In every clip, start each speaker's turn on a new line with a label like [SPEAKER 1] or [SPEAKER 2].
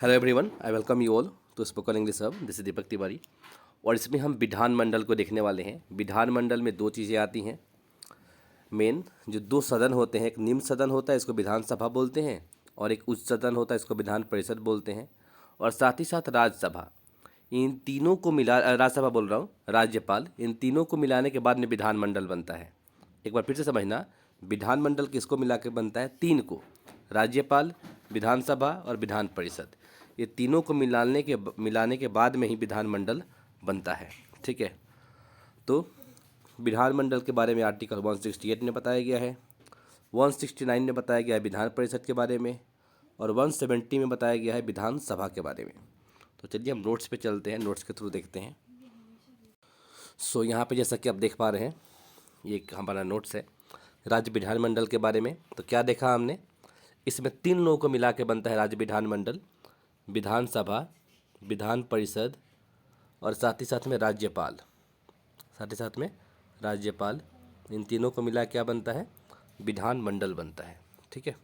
[SPEAKER 1] Hello everyone, I welcome you all to spoken English hub. This is Deepak Tiwari और इसमें हम विधानमंडल को देखने वाले हैं। विधानमंडल में दो चीज़ें आती हैं मेन, जो दो सदन होते हैं। एक निम्न सदन होता है, इसको विधानसभा बोलते हैं, और एक उच्च सदन होता है, इसको विधान परिषद बोलते हैं। और साथ ही साथ राज्यसभा, इन तीनों को मिला राज्यसभा बोल रहा हूँ, राज्यपाल, इन तीनों को मिलाने के बाद में विधानमंडल बनता है। एक बार फिर से समझना, विधानमंडल किसको मिला के बनता है? तीन को, राज्यपाल, विधानसभा और विधान परिषद। ये तीनों को मिलाने के बाद में ही विधानमंडल बनता है। ठीक है, तो विधानमंडल के बारे में आर्टिकल 168 में बताया गया है, 169 में बताया गया है विधान परिषद के बारे में, और 170 में बताया गया है विधानसभा के बारे में। तो चलिए हम नोट्स पे चलते हैं, नोट्स के थ्रू देखते हैं। सो यहाँ पे जैसा कि आप देख पा रहे हैं, ये एक हमारा नोट्स है राज्य विधानमंडल के बारे में। तो क्या देखा हमने, इसमें तीन लोगों को मिला के बनता है राज्य विधानमंडल, विधानसभा, विधान परिषद और साथ ही साथ में राज्यपाल, इन तीनों को मिला क्या बनता है? विधानमंडल बनता है। ठीक है,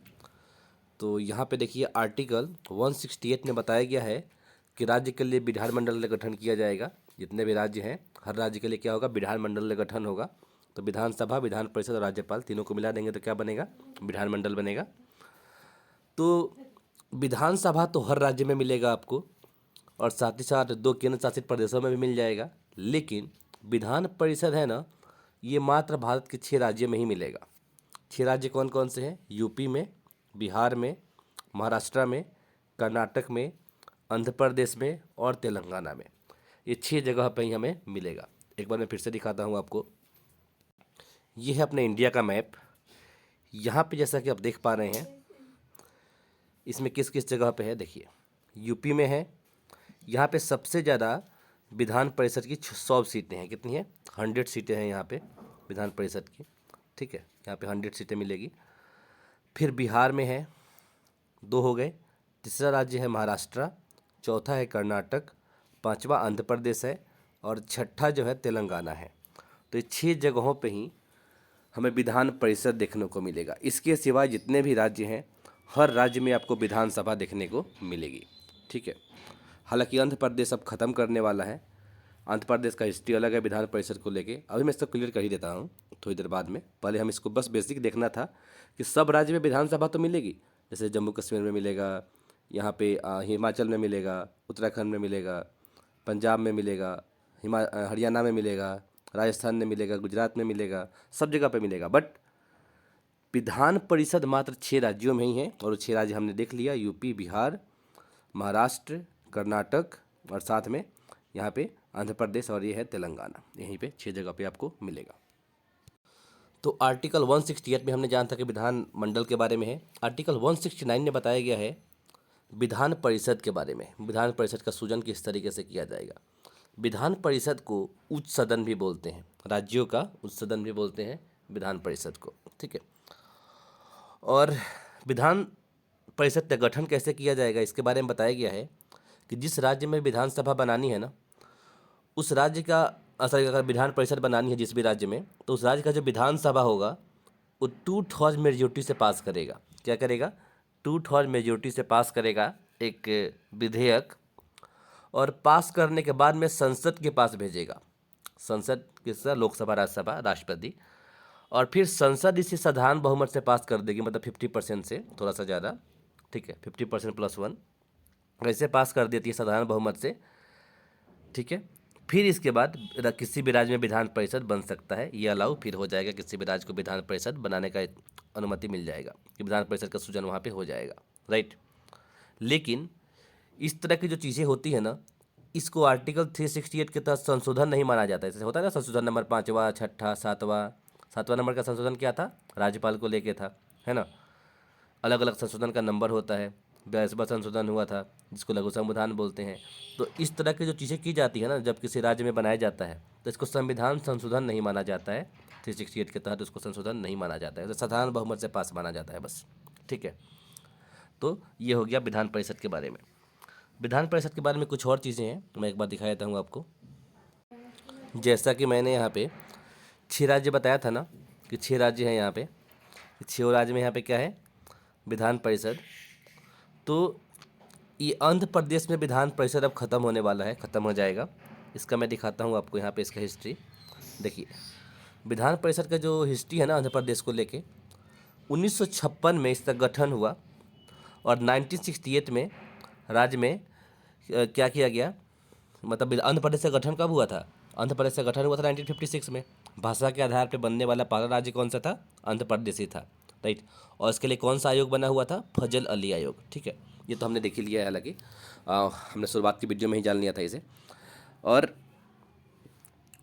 [SPEAKER 1] तो यहाँ पे देखिए आर्टिकल 168 में बताया गया है कि राज्य के लिए विधानमंडल का गठन किया जाएगा। जितने भी राज्य हैं, हर राज्य के लिए क्या होगा? विधानमंडल का गठन होगा। तो विधानसभा, विधान परिषद और राज्यपाल तीनों को मिला देंगे तो क्या बनेगा? विधानमंडल बनेगा। तो विधानसभा तो हर राज्य में मिलेगा आपको, और साथ ही साथ 2 केंद्र शासित प्रदेशों में भी मिल जाएगा। लेकिन विधान परिषद है ना, ये मात्र भारत के 6 राज्यों में ही मिलेगा। 6 राज्य कौन कौन से हैं? यूपी में, बिहार में, महाराष्ट्र में, कर्नाटक में, आंध्र प्रदेश में और तेलंगाना में। ये 6 जगह पर ही हमें मिलेगा। एक बार मैं फिर से दिखाता हूँ आपको। ये है अपने इंडिया का मैप। यहाँ पे जैसा कि आप देख पा रहे हैं, इसमें किस किस जगह पे है देखिए। यूपी में है, यहाँ पे सबसे ज़्यादा विधान परिषद की 100 सीटें हैं। कितनी हैं? 100 सीटें हैं यहाँ पे विधान परिषद की। ठीक है, यहाँ पे 100 सीटें मिलेगी। फिर बिहार में है, 2 हो गए। तीसरा राज्य है महाराष्ट्र, चौथा है कर्नाटक, पांचवा आंध्र प्रदेश है और छठा जो है तेलंगाना है। तो ये 6 जगहों पे ही हमें विधान परिषद देखने को मिलेगा। इसके सिवाय जितने भी राज्य हैं, हर राज्य में आपको विधानसभा देखने को मिलेगी। ठीक है, हालांकि आंध्र प्रदेश अब ख़त्म करने वाला है। आंध्र प्रदेश का हिस्ट्री अलग है विधान परिषद को लेके। अभी मैं इसको क्लियर कर ही देता हूँ थोड़ी देर बाद में। पहले हम इसको बस बेसिक देखना था कि सब राज्य में विधानसभा तो मिलेगी। जैसे जम्मू कश्मीर में मिलेगा, यहाँ पे हिमाचल में मिलेगा, उत्तराखंड में मिलेगा, पंजाब में मिलेगा, हरियाणा में मिलेगा, राजस्थान में मिलेगा, गुजरात में मिलेगा, सब जगह पे मिलेगा। बट विधान परिषद मात्र 6 राज्यों में ही है, और 6 राज्य हमने देख लिया, यूपी, बिहार, महाराष्ट्र, कर्नाटक और साथ में यहाँ पे आंध्र प्रदेश, और ये है तेलंगाना। यहीं पे 6 जगह पे आपको मिलेगा। तो आर्टिकल 168 में हमने जाना था कि विधानमंडल के बारे में है। आर्टिकल 169 में बताया गया है विधान परिषद के बारे में। विधान परिषद का सृजन किस तरीके से किया जाएगा। विधान परिषद को उच्च सदन भी बोलते हैं, राज्यों का उच्च सदन भी बोलते हैं विधान परिषद को। ठीक है, और विधान परिषद का गठन कैसे किया जाएगा, इसके बारे में बताया गया है कि जिस राज्य में विधानसभा बनानी है ना, उस राज्य का अगर विधान परिषद बनानी है जिस भी राज्य में, तो उस राज्य का जो विधानसभा होगा वो 2/3 मेजोरिटी से पास करेगा। क्या करेगा? 2/3 मेजोरिटी से पास करेगा एक विधेयक, और पास करने के बाद में संसद के पास भेजेगा। संसद किसका? लोकसभा, राज्यसभा, राष्ट्रपति। और फिर संसद इसे साधारण बहुमत से पास कर देगी, मतलब 50% से थोड़ा सा ज़्यादा। ठीक है, 50% + 1 ऐसे पास कर देती है साधारण बहुमत से। ठीक है, फिर इसके बाद किसी भी राज्य में विधान परिषद बन सकता है, ये अलाउ फिर हो जाएगा। किसी भी राज्य को विधान परिषद बनाने का अनुमति मिल जाएगा कि विधान परिषद का सृजन वहाँ पे हो जाएगा। राइट, लेकिन इस तरह की जो चीज़ें होती है ना, इसको आर्टिकल 368 के तहत संशोधन नहीं माना जाता है। जैसे होता है ना, संशोधन नंबर 5वां, 6ठा, 7वां नंबर का संशोधन क्या था? राज्यपाल को लेके था, है ना। अलग अलग संशोधन का नंबर होता है। 42वां संशोधन हुआ था, जिसको लघु संविधान बोलते हैं। तो इस तरह की जो चीज़ें की जाती है ना, जब किसी राज्य में बनाया जाता है, तो इसको संविधान संशोधन नहीं माना जाता है। 368 के तहत उसको संशोधन नहीं माना जाता है, तो साधारण बहुमत से पास माना जाता है बस। ठीक है, तो ये हो गया विधान परिषद के बारे में। विधान परिषद के बारे में कुछ और चीज़ें हैं, मैं एक बार दिखा देता हूँ आपको। जैसा कि मैंने यहाँ पे 6 राज्य बताया था ना, कि 6 राज्य हैं यहाँ पे। 6 राज्य में यहाँ पे क्या है? विधान परिषद। तो ये आंध्र प्रदेश में विधान परिषद अब खत्म होने वाला है, खत्म हो जाएगा। इसका मैं दिखाता हूँ आपको यहाँ पे इसका हिस्ट्री। देखिए विधान परिषद का जो हिस्ट्री है ना आंध्र प्रदेश को लेके, 1956 में इसका गठन हुआ और 1968 में राज्य में क्या किया गया, मतलब आंध्र प्रदेश का गठन कब हुआ था? आंध्र प्रदेश का गठन हुआ था 1956 में। भाषा के आधार पर बनने वाला पहला राज्य कौन सा था? आंध्र प्रदेश ही था, राइट। और इसके लिए कौन सा आयोग बना हुआ था? फजल अली आयोग, ठीक है। ये तो हमने देख ही लिया है, हालांकि हमने शुरुआत की वीडियो में ही जान लिया था इसे। और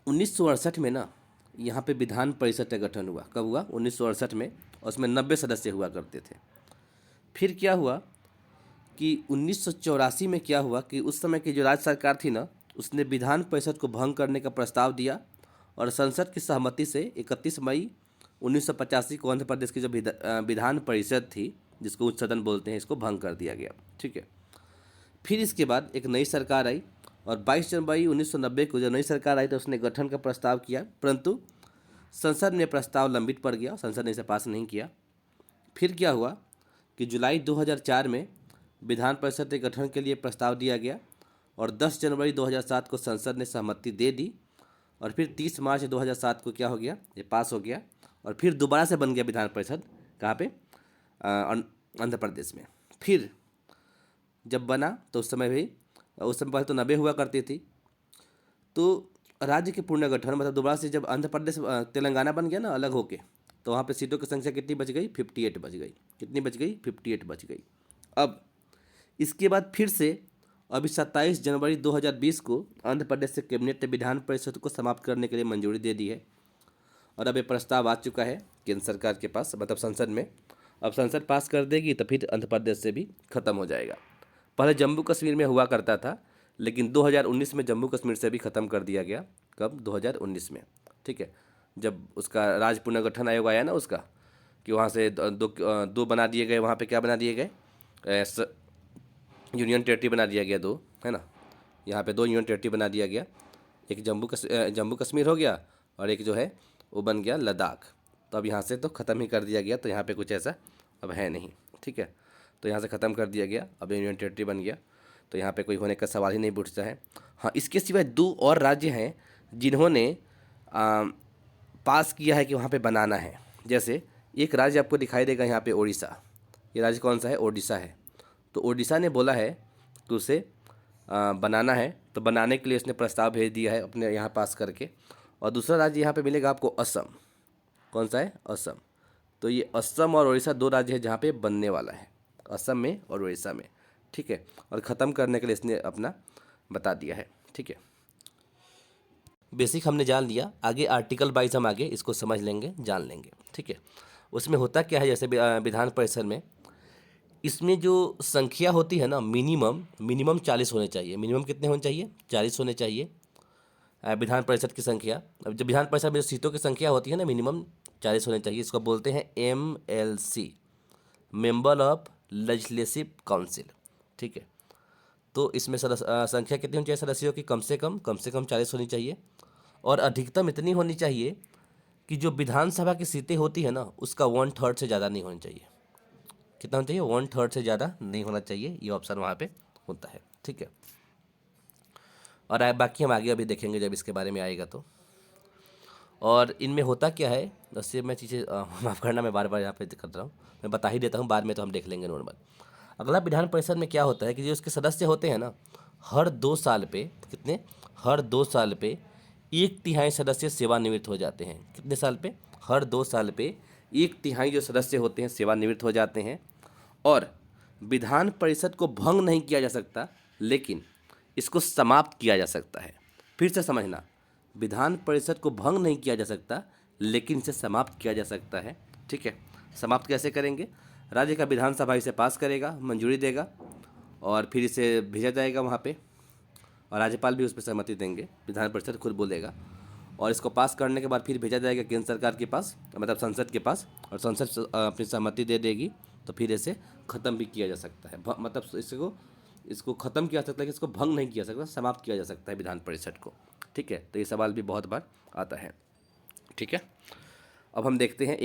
[SPEAKER 1] 1968 में ना यहाँ पे विधान परिषद का गठन हुआ। कब हुआ? 1968 में। और उसमें 90 सदस्य हुआ करते थे। फिर क्या हुआ कि 1984 में क्या हुआ कि उस समय की जो राज्य सरकार थी ना, उसने विधान परिषद को भंग करने का प्रस्ताव दिया और संसद की सहमति से 31 मई 1985 को आंध्र प्रदेश की जो विधान परिषद थी, जिसको उच्च सदन बोलते हैं, इसको भंग कर दिया गया, ठीक है। फिर इसके बाद एक नई सरकार आई और 22 जनवरी 1990 को जब नई सरकार आई तो उसने गठन का प्रस्ताव किया, परंतु संसद में प्रस्ताव लंबित पड़ गया, संसद ने इसे पास नहीं किया। फिर क्या हुआ कि जुलाई 2004 में विधान परिषद के गठन के लिए प्रस्ताव दिया गया और 10 जनवरी 2007 को संसद ने सहमति दे दी और फिर 30 मार्च 2007 को क्या हो गया, ये पास हो गया और फिर दोबारा से बन गया विधान परिषद। कहाँ पे? आंध्र प्रदेश में। फिर जब बना तो उस समय पहले तो 90 हुआ करती थी, तो राज्य के पुनर्गठन मतलब दोबारा से जब आंध्र प्रदेश तेलंगाना बन गया ना अलग होके, तो वहाँ पे सीटों की संख्या कितनी बच गई? 58 बच गई। कितनी बच गई? 58 बच गई। अब इसके बाद फिर से अभी 27 जनवरी 2020 को आंध्र प्रदेश से कैबिनेट ने विधान परिषद को समाप्त करने के लिए मंजूरी दे दी है और अब ये प्रस्ताव आ चुका है केंद्र सरकार के पास, मतलब संसद में। अब संसद पास कर देगी तो फिर आंध्र प्रदेश से भी ख़त्म हो जाएगा। पहले जम्मू कश्मीर में हुआ करता था, लेकिन 2019 में जम्मू कश्मीर से भी ख़त्म कर दिया गया। कब? 2019 में, ठीक है। जब उसका राज्य पुनर्गठन आयोग आया ना उसका, कि वहाँ से दो बना दिए गए, वहाँ पे क्या बना दिए गए? यूनियन टेरिटरी बना दिया गया, दो, है ना। यहाँ पे 2 यूनियन टेरिटरी बना दिया गया, एक जम्मू कश्मीर हो गया और एक जो है वो बन गया लद्दाख। तो अब यहाँ से तो ख़त्म ही कर दिया गया, तो यहाँ पे कुछ ऐसा अब है नहीं, ठीक है। तो यहाँ से ख़त्म कर दिया गया, अब यूनियन टेरिटरी बन गया, तो यहाँ पे कोई होने का सवाल ही नहीं पूछता है। हाँ, इसके सिवाय 2 और राज्य हैं जिन्होंने पास किया है कि वहाँ पे बनाना है। जैसे एक राज्य आपको दिखाई देगा यहाँ पे, ओडिशा। ये राज्य कौन सा है? ओडिशा है। तो ओडिशा ने बोला है कि उसे बनाना है, तो बनाने के लिए उसने प्रस्ताव भेज दिया है अपने यहाँ पास करके। और दूसरा राज्य यहाँ पे मिलेगा आपको असम। कौन सा है? असम। तो ये असम और उड़ीसा 2 राज्य है जहाँ पे बनने वाला है, असम में और उड़ीसा में, ठीक है। और ख़त्म करने के लिए इसने अपना बता दिया है, ठीक है। बेसिक हमने जान लिया, आगे आर्टिकल वाइज हम आगे इसको समझ लेंगे, जान लेंगे, ठीक है। उसमें होता क्या है, जैसे विधान परिषद में इसमें जो संख्या होती है ना, मिनिमम 40 होने चाहिए। मिनिमम कितने होने चाहिए? 40 होने चाहिए विधान परिषद की संख्या। अब जब विधान परिषद में जो सीटों की संख्या होती है ना, मिनिमम 40 होने चाहिए। इसको बोलते हैं MLC, member of legislative council, ठीक है। तो इसमें संख्या कितनी होनी चाहिए सदस्यों की? कम से कम 40 होनी चाहिए और अधिकतम इतनी होनी चाहिए कि जो विधानसभा की सीटें होती है ना, उसका 1/3 से ज़्यादा नहीं होनी चाहिए। कितना होना चाहिए? 1/3 से ज़्यादा नहीं होना चाहिए। ये ऑप्शन वहाँ पे होता है, ठीक है। और बाकी हम आगे अभी देखेंगे जब इसके बारे में आएगा तो। और इनमें होता क्या है, वैसे मैं चीज़ें माफ़ करना, मैं बार बार यहाँ पे कर रहा हूँ, मैं बता ही देता हूँ, बाद में तो हम देख लेंगे नॉर्मल। अगला विधान परिषद में क्या होता है कि जो उसके सदस्य होते हैं ना, हर 2 साल पे कितने? हर 2 साल पे 1/3 सदस्य सेवानिवृत्त हो जाते हैं। कितने साल पे? हर 2 साल पे 1/3 जो सदस्य होते हैं सेवानिवृत्त हो जाते हैं। और विधान परिषद को भंग नहीं किया जा सकता, लेकिन इसको समाप्त किया जा सकता है। फिर से समझना, विधान परिषद को भंग नहीं किया जा सकता, लेकिन इसे समाप्त किया जा सकता है, ठीक है। समाप्त कैसे करेंगे? राज्य का विधानसभा इसे पास करेगा, मंजूरी देगा और फिर इसे भेजा जाएगा वहाँ पे और राज्यपाल भी उस पर सहमति देंगे, विधान परिषद खुद बोलेगा। और इसको पास करने के बाद फिर भेजा जाएगा केंद्र सरकार के पास, मतलब संसद के पास, और संसद अपनी सहमति दे देगी, तो फिर इसे ख़त्म भी किया जा सकता है। मतलब इसको ख़त्म किया जा सकता है कि इसको भंग नहीं किया जा सकता, समाप्त किया जा सकता है विधान परिषद को, ठीक है। तो ये सवाल भी बहुत बार आता है, ठीक है। अब हम देखते हैं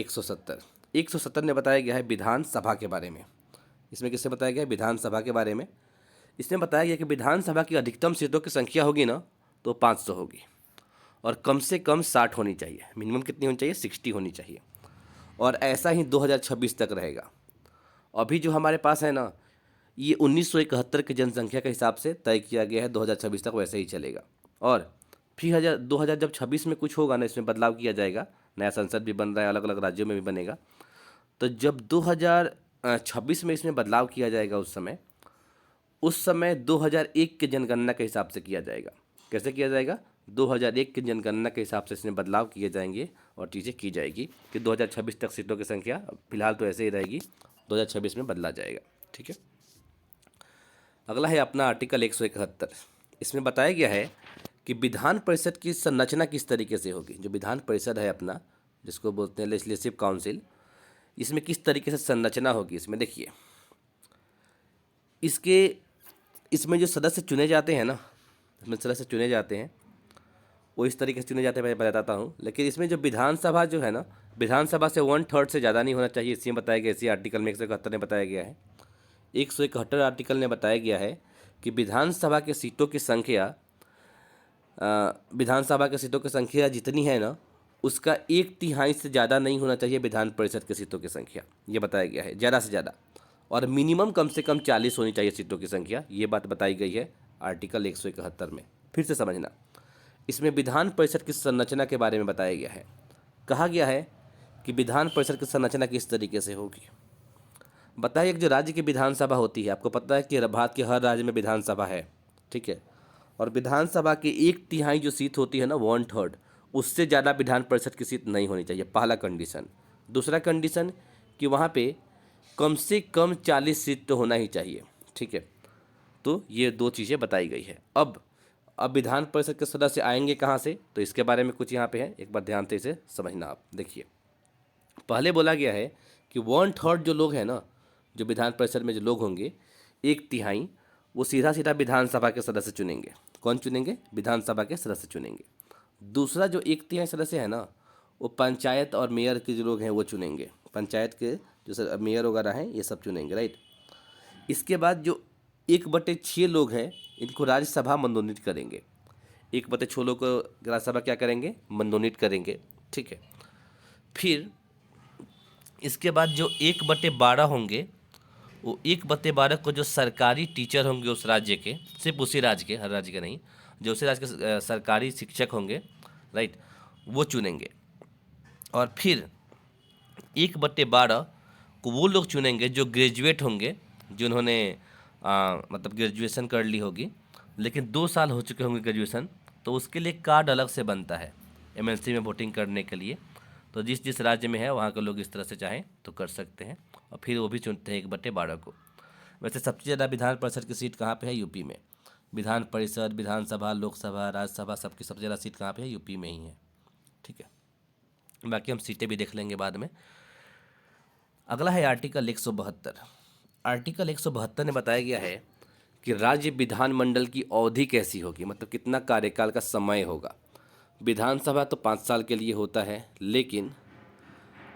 [SPEAKER 1] 170 में बताया गया है विधानसभा के बारे में। इसमें किससे बताया गया है? विधानसभा के बारे में। इसमें बताया गया कि विधानसभा की अधिकतम सीटों की संख्या होगी ना तो 500 होगी, और कम से कम 60 होनी चाहिए। मिनिमम कितनी होनी चाहिए? 60 होनी चाहिए। और ऐसा ही 2026 तक रहेगा। अभी जो हमारे पास है ना, ये 1971 की जनसंख्या के हिसाब से तय किया गया है, 2026 तक वैसे ही चलेगा। और फिर 2000 जब 26 में कुछ होगा ना, इसमें बदलाव किया जाएगा, नया संसद भी बन रहा है, अलग अलग राज्यों में भी बनेगा। तो जब 2026 में इसमें बदलाव किया जाएगा, उस समय 2001 के जनगणना के हिसाब से किया जाएगा। कैसे किया जाएगा? 2001 की जनगणना के हिसाब से इसमें बदलाव किए जाएंगे और चीज़ें की जाएगी कि 2026 तक सीटों की संख्या फिलहाल तो ऐसे ही रहेगी, 2026 में बदला जाएगा। ठीक है। अगला है अपना आर्टिकल 171। इसमें बताया गया है कि विधान परिषद की संरचना किस तरीके से होगी। जो विधान परिषद है अपना, जिसको बोलते हैं लेजिस्लेटिव काउंसिल, इसमें किस तरीके से संरचना होगी। इसमें देखिए, इसमें जो सदस्य चुने जाते हैं ना, इसमें सदस्य चुने जाते हैं वो इस तरीके से चुने जाते हैं, मैं बताता हूँ। लेकिन इसमें जो विधानसभा जो है ना, विधानसभा से 1/3 से ज़्यादा नहीं होना चाहिए, इसमें बताया गया, इसी आर्टिकल में 171 में बताया गया है। 171 आर्टिकल में बताया गया है कि विधानसभा के सीटों की संख्या, विधानसभा के सीटों की संख्या जितनी है ना, उसका 1/3 से ज़्यादा नहीं होना चाहिए विधान परिषद के सीटों की संख्या, ये बताया गया है, ज़्यादा से ज़्यादा। और मिनिमम कम से कम 40 होनी चाहिए सीटों की संख्या, ये बात बताई गई है आर्टिकल 171 में। फिर से समझना, इसमें विधान परिषद की संरचना के बारे में बताया गया है। कहा गया है कि विधान परिषद की संरचना किस तरीके से होगी। बताइए, जो राज्य की विधानसभा होती है, आपको पता है कि भारत के हर राज्य में विधानसभा है, ठीक है। और विधानसभा की 1/3 जो सीट होती है ना, 1/3, उससे ज़्यादा विधान परिषद की सीट नहीं होनी चाहिए, पहला कंडीशन। दूसरा कंडीशन कि वहाँ पे कम से कम 40 सीट तो होना ही चाहिए, ठीक है। तो ये दो चीज़ें बताई गई है। अब विधान परिषद के सदस्य आएंगे कहाँ से, तो इसके बारे में कुछ यहाँ पे है, एक बार ध्यान से इसे समझना आप। देखिए, पहले बोला गया है कि 1/3 जो लोग हैं ना, जो विधान परिषद में जो लोग होंगे, 1/3 वो सीधा सीधा विधानसभा के सदस्य चुनेंगे। कौन चुनेंगे? विधानसभा के सदस्य चुनेंगे। दूसरा जो 1/3 सदस्य है ना, वो पंचायत और मेयर के जो लोग हैं वो चुनेंगे। पंचायत के जो मेयर वगैरह हैं ये सब चुनेंगे, राइट। इसके बाद जो 1/6 लोग हैं, इनको राज्यसभा मनोनीत करेंगे। 1/6 लोग को राज्यसभा क्या करेंगे? मनोनीत करेंगे, ठीक है। फिर इसके बाद जो 1/12 होंगे, वो 1/12 को जो सरकारी टीचर होंगे उस राज्य के, सिर्फ उसी राज्य के, हर राज्य के नहीं, जो उसी राज्य के सरकारी शिक्षक होंगे, राइट, वो चुनेंगे। और फिर 1/12 को वो लोग चुनेंगे जो ग्रेजुएट होंगे, जिन्होंने मतलब ग्रेजुएशन कर ली होगी, लेकिन 2 साल हो चुके होंगे ग्रेजुएशन, तो उसके लिए कार्ड अलग से बनता है एमएलसी में वोटिंग करने के लिए। तो जिस जिस राज्य में है वहाँ के लोग इस तरह से चाहें तो कर सकते हैं, और फिर वो भी चुनते हैं 1/12 को। वैसे सबसे ज़्यादा विधान परिषद की सीट कहाँ पे है? यूपी में। विधान परिषद, विधानसभा, लोकसभा, राज्यसभा, सबकी सबसे ज़्यादा सीट कहाँ पे है? यूपी में ही है, ठीक है। बाकी हम सीटें भी देख लेंगे बाद में। अगला है आर्टिकल 172। आर्टिकल 172 में बताया गया है कि राज्य विधानमंडल की अवधि कैसी होगी, मतलब कितना कार्यकाल का समय होगा। विधानसभा तो 5 साल के लिए होता है, लेकिन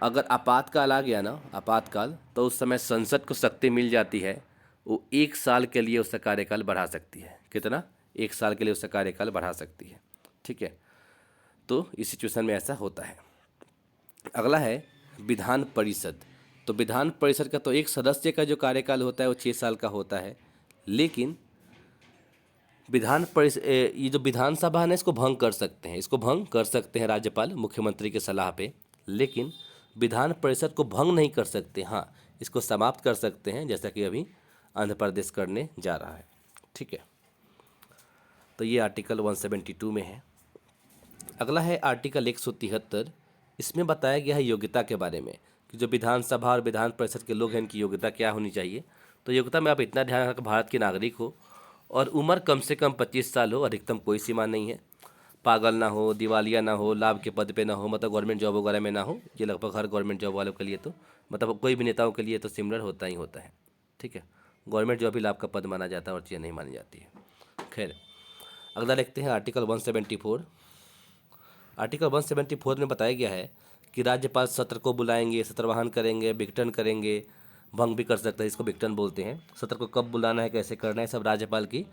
[SPEAKER 1] अगर आपातकाल आ गया ना, आपातकाल, तो उस समय संसद को शक्ति मिल जाती है, वो 1 साल के लिए उसका कार्यकाल बढ़ा सकती है। कितना? 1 साल के लिए उसका कार्यकाल बढ़ा सकती है, ठीक है। तो इस सिचुएशन में ऐसा होता है। अगला है विधान परिषद। तो विधान परिषद का तो एक सदस्य का जो कार्यकाल होता है वो 6 साल का होता है, लेकिन विधान परिषद, ये जो विधानसभा है ना, इसको भंग कर सकते हैं, इसको भंग कर सकते हैं राज्यपाल मुख्यमंत्री के सलाह पे, लेकिन विधान परिषद को भंग नहीं कर सकते। हाँ, इसको समाप्त कर सकते हैं, जैसा कि अभी आंध्र प्रदेश करने जा रहा है, ठीक है। तो ये आर्टिकल 172 में है। अगला है आर्टिकल 173। इसमें बताया गया है योग्यता के बारे में, कि जो विधानसभा और विधान परिषद के लोग हैं, इनकी योग्यता क्या होनी चाहिए। तो योग्यता में आप इतना ध्यान रखें, भारत के नागरिक हो और उम्र कम से कम 25 साल हो, अधिकतम कोई सीमा नहीं है। पागल ना हो, दिवालिया ना हो, लाभ के पद पे ना हो, मतलब गवर्नमेंट जॉब वगैरह में ना हो। ये लगभग हर गवर्नमेंट जॉब वालों के लिए, तो मतलब कोई भी नेताओं के लिए तो सिमिलर होता ही होता है, ठीक है। गवर्नमेंट जॉब भी लाभ का पद माना जाता है और चीज़ें नहीं मानी जाती है। खैर, अगला देखते हैं आर्टिकल 174। आर्टिकल 174 में बताया गया है कि राज्यपाल सत्र को बुलाएंगे, सत्रवाहन करेंगे, विघटन करेंगे, भंग भी कर सकता है, इसको विघटन बोलते हैं। सत्र को कब बुलाना है, कैसे करना है, सब राज्यपाल की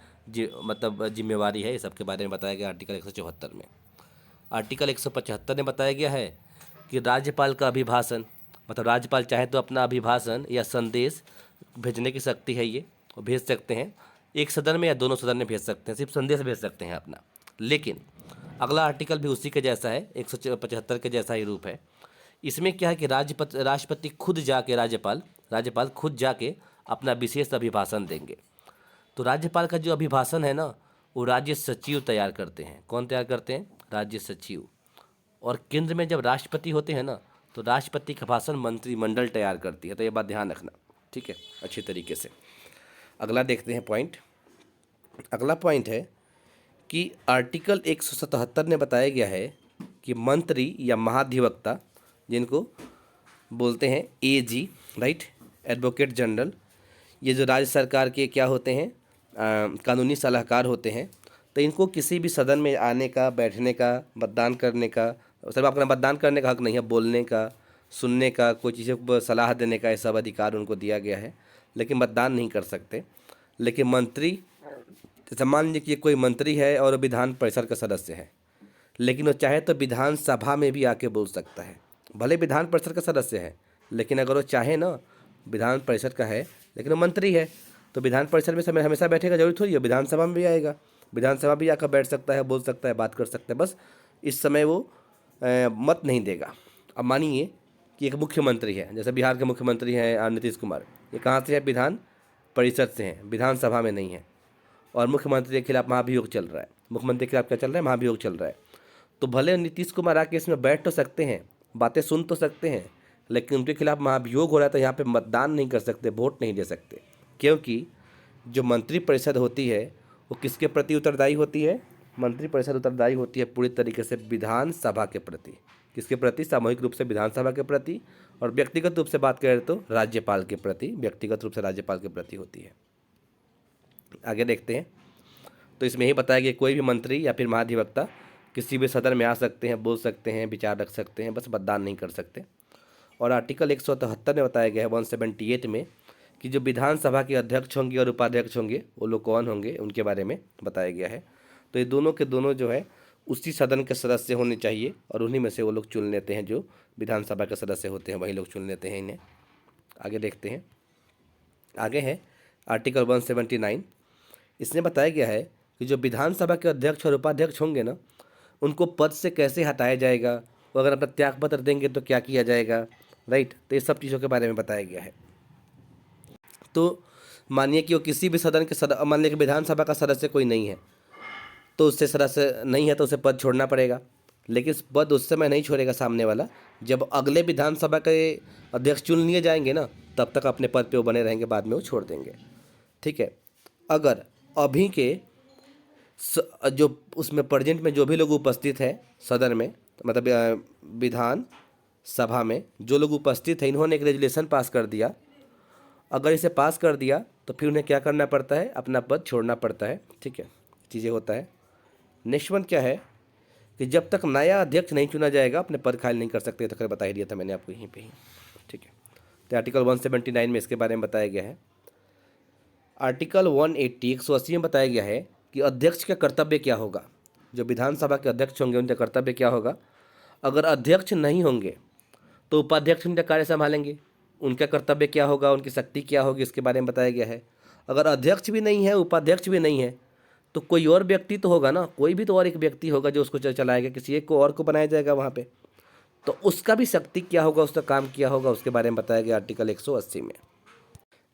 [SPEAKER 1] मतलब जिम्मेवारी है। ये सब के बारे में बताया गया आर्टिकल 174 में। आर्टिकल 175 में बताया गया है कि राज्यपाल का अभिभाषण, मतलब राज्यपाल चाहे तो अपना अभिभाषण या संदेश भेजने की शक्ति है, ये वो भेज सकते हैं। एक सदन में या दोनों सदन में भेज सकते हैं, सिर्फ संदेश भेज सकते हैं अपना। लेकिन अगला आर्टिकल भी उसी के जैसा है, 175 के जैसा ही रूप है। इसमें क्या है कि राष्ट्रपति खुद जाके राज्यपाल खुद जाके अपना विशेष अभिभाषण देंगे। तो राज्यपाल का जो अभिभाषण है ना, वो राज्य सचिव तैयार करते हैं। कौन तैयार करते हैं? राज्य सचिव। और केंद्र में जब राष्ट्रपति होते हैं ना, तो राष्ट्रपति का भाषण मंत्रिमंडल तैयार करती है। तो ये बात ध्यान रखना, ठीक है, अच्छी तरीके से। अगला देखते हैं पॉइंट। अगला पॉइंट है कि आर्टिकल 177 ने बताया गया है कि मंत्री या महाधिवक्ता, जिनको बोलते हैं एजी, राइट, एडवोकेट जनरल, ये जो राज्य सरकार के क्या होते हैं, कानूनी सलाहकार होते हैं। तो इनको किसी भी सदन में आने का, बैठने का, मतदान करने का, सिर्फ अपना मतदान करने का हक नहीं है, बोलने का, सुनने का, कोई चीज़ों को सलाह देने का, ये सब अधिकार उनको दिया गया है। लेकिन मतदान नहीं कर सकते। लेकिन मंत्री, जैसे मान लीजिए कि कोई मंत्री है और विधान परिषद का सदस्य है, लेकिन वो चाहे तो विधानसभा में भी आके बोल सकता है। भले विधान परिषद का सदस्य है, लेकिन अगर वो चाहे ना, विधान परिषद का है लेकिन वो मंत्री है, तो विधान परिषद में समय हमेशा बैठेगा, जरूरी थोड़ी है विधानसभा में भी आएगा। विधानसभा भी आकर बैठ सकता है, बोल सकता है, बात कर सकता है, बस इस समय वो मत नहीं देगा। अब मानिए कि एक मुख्यमंत्री है, जैसे बिहार के मुख्यमंत्री हैं नीतीश कुमार, ये कहाँ से है? विधान परिषद से हैं, विधानसभा में नहीं है। और मुख्यमंत्री के खिलाफ महाभियोग चल रहा है। मुख्यमंत्री के खिलाफ क्या चल रहा है? महाभियोग चल रहा है। तो भले नीतीश कुमार आके इसमें बैठ तो सकते हैं, बातें सुन तो सकते हैं, लेकिन उनके खिलाफ महाभियोग हो रहा है, तो यहाँ पे मतदान नहीं कर सकते, वोट नहीं दे सकते। क्योंकि जो मंत्रिपरिषद होती है वो किसके प्रति उत्तरदायी होती है? मंत्रिपरिषद उत्तरदायी होती है पूरी तरीके से विधानसभा के प्रति। किसके प्रति? सामूहिक रूप से विधानसभा के प्रति, और व्यक्तिगत रूप से बात करें तो राज्यपाल के प्रति, व्यक्तिगत रूप से राज्यपाल के प्रति होती है। आगे देखते हैं। तो इसमें यही बताया कि कोई भी मंत्री या फिर महाधिवक्ता किसी भी सदन में आ सकते हैं, बोल सकते हैं, विचार रख सकते हैं, बस मतदान नहीं कर सकते। और आर्टिकल 173 में बताया गया है 178 में कि जो विधानसभा के अध्यक्ष होंगे और उपाध्यक्ष होंगे, वो लोग कौन होंगे, उनके बारे में बताया गया है। तो ये दोनों के दोनों जो है उसी सदन के सदस्य होने चाहिए, और उन्हीं में से वो लोग चुन लेते हैं, जो विधानसभा के सदस्य होते हैं वही लोग चुन लेते हैं इन्हें। आगे देखते हैं। आगे है आर्टिकल 179। इसमें बताया गया है कि जो विधानसभा के अध्यक्ष और उपाध्यक्ष होंगे ना, उनको पद से कैसे हटाया जाएगा, वो अगर अपना त्याग पत्र देंगे तो क्या किया जाएगा, राइट। तो ये सब चीज़ों के बारे में बताया गया है। तो मानिए कि वो किसी भी सदन के मान लीजिए कि विधानसभा का सदस्य कोई नहीं है, तो उससे सदस्य नहीं है तो उसे पद छोड़ना पड़ेगा। लेकिन पद उस समय नहीं छोड़ेगा सामने वाला, जब अगले विधानसभा के अध्यक्ष चुन लिए जाएंगे ना, तब तक अपने पद पे वो बने रहेंगे, बाद में वो छोड़ देंगे, ठीक है। अगर अभी के जो उसमें प्रेजेंट में जो भी लोग उपस्थित है सदन में, मतलब विधान सभा में जो लोग उपस्थित हैं, इन्होंने एक रेजुलेशन पास कर दिया, अगर इसे पास कर दिया तो फिर उन्हें क्या करना पड़ता है? अपना पद छोड़ना पड़ता है, ठीक है, चीज़ें होता है। नेक्स्ट वन क्या है कि जब तक नया अध्यक्ष नहीं चुना जाएगा अपने पद खाली नहीं कर सकते। तो बता ही दिया था मैंने आपको यहीं पे ही, ठीक है। तो आर्टिकल 179 में इसके बारे में बताया गया है। आर्टिकल 180 में बताया गया है कि अध्यक्ष का कर्तव्य क्या होगा। जो विधानसभा के अध्यक्ष होंगे उनका कर्तव्य क्या होगा। अगर अध्यक्ष नहीं होंगे तो उपाध्यक्ष उनका कार्य संभालेंगे, उनका कर्तव्य क्या होगा, उनकी शक्ति क्या होगी, इसके बारे में बताया गया है। अगर अध्यक्ष भी नहीं है, उपाध्यक्ष भी नहीं है, तो कोई और व्यक्ति तो होगा ना, कोई भी तो और एक व्यक्ति होगा जो उसको चलाएगा, किसी एक को और को बनाया जाएगा वहाँ पे, तो उसका भी शक्ति क्या होगा, उसका काम क्या होगा, उसके बारे में बताया गया आर्टिकल 180 में।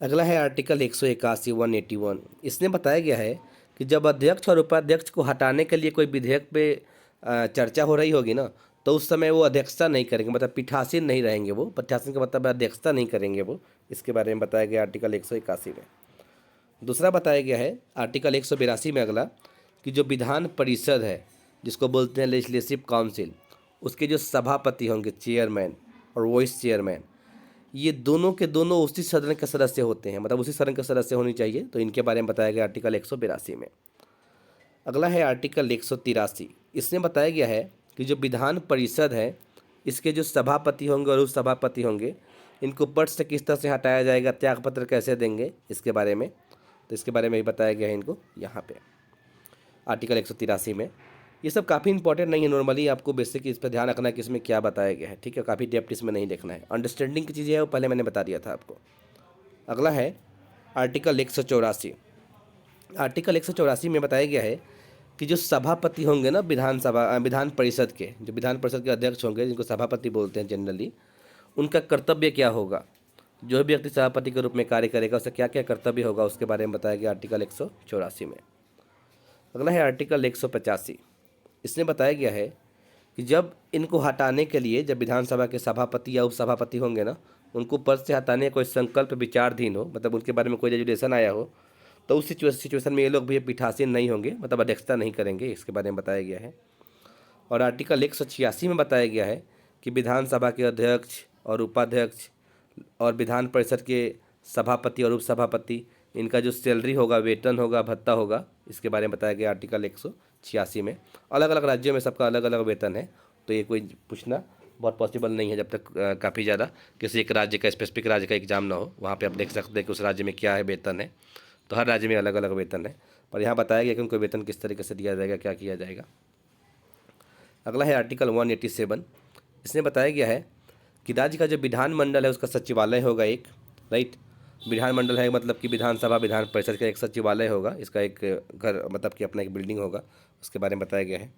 [SPEAKER 1] अगला है आर्टिकल 181 181। इसमें बताया गया है कि जब अध्यक्ष और उपाध्यक्ष को हटाने के लिए कोई विधेयक पे चर्चा हो रही होगी ना, तो उस समय वो अध्यक्षता नहीं करेंगे, मतलब पीठासीन नहीं रहेंगे। वो पीठासीन का मतलब अध्यक्षता नहीं करेंगे वो। इसके बारे में बताया गया आर्टिकल 181 में। दूसरा बताया गया है आर्टिकल 182 में अगला कि जो विधान परिषद है, जिसको बोलते हैं लेजिस्लेटिव काउंसिल, उसके जो सभापति होंगे, चेयरमैन और वाइस चेयरमैन, ये दोनों के दोनों उसी सदन के सदस्य होते हैं, मतलब उसी सदन के सदस्य होनी चाहिए। तो इनके बारे में बताया गया आर्टिकल 182 में। अगला है आर्टिकल 183। इसमें बताया गया है कि जो विधान परिषद है, इसके जो सभापति होंगे और उप सभापति होंगे, इनको पद से किस तरह से हटाया जाएगा, त्यागपत्र कैसे देंगे, इसके बारे में, तो इसके बारे में ही बताया गया है इनको यहाँ पे आर्टिकल 183 में। ये सब काफ़ी इंपॉर्टेंट नहीं है, नॉर्मली आपको बेसिक इस पर ध्यान रखना है कि इसमें क्या बताया गया है, ठीक है। काफ़ी डेप्थ इसमें नहीं देखना है, अंडरस्टैंडिंग की चीज़ें है वो पहले मैंने बता दिया था आपको। अगला है आर्टिकल 184। आर्टिकल 184 में बताया गया है कि जो सभापति होंगे ना विधान परिषद के, जो विधान परिषद के अध्यक्ष होंगे जिनको सभापति बोलते हैं जनरली, उनका कर्तव्य क्या होगा। जो भी व्यक्ति सभापति के रूप में कार्य करेगा उसका क्या क्या कर्तव्य होगा उसके बारे में बताया गया आर्टिकल 184 में। अगला है आर्टिकल 185। इसमें बताया गया है कि जब इनको हटाने के लिए, जब विधानसभा के सभापति या उपसभापति होंगे ना, उनको पद से हटाने का कोई संकल्प विचाराधीन हो, मतलब उनके बारे में कोई रेजुलेशन आया हो, तो उस सिचुएशन में ये लोग भी पीठासीन नहीं होंगे, मतलब अध्यक्षता नहीं करेंगे, इसके बारे में बताया गया है। और आर्टिकल 186 में बताया गया है कि विधानसभा के अध्यक्ष और उपाध्यक्ष और विधान परिषद के सभापति और उपसभापति, इनका जो सैलरी होगा, वेतन होगा, भत्ता होगा, इसके बारे में बताया गया आर्टिकल 186 में। अलग अलग राज्यों में सबका अलग अलग वेतन है, तो ये कोई पूछना बहुत पॉसिबल नहीं है जब तक काफ़ी ज़्यादा किसी एक राज्य का, स्पेसिफिक राज्य का एग्जाम ना हो। वहाँ पे आप देख सकते हैं कि उस राज्य में क्या है वेतन है, तो हर राज्य में अलग अलग वेतन है, पर यहाँ बताया गया कि उनको वेतन किस तरीके से दिया जाएगा, क्या किया जाएगा। अगला है आर्टिकल 187। इसमें बताया गया है कि राज्य का जो विधानमंडल है उसका सचिवालय होगा एक, राइट। विधानमंडल है मतलब कि विधानसभा विधान परिषद का एक सचिवालय होगा, इसका एक घर, मतलब कि अपना एक बिल्डिंग होगा, उसके बारे में बताया गया है।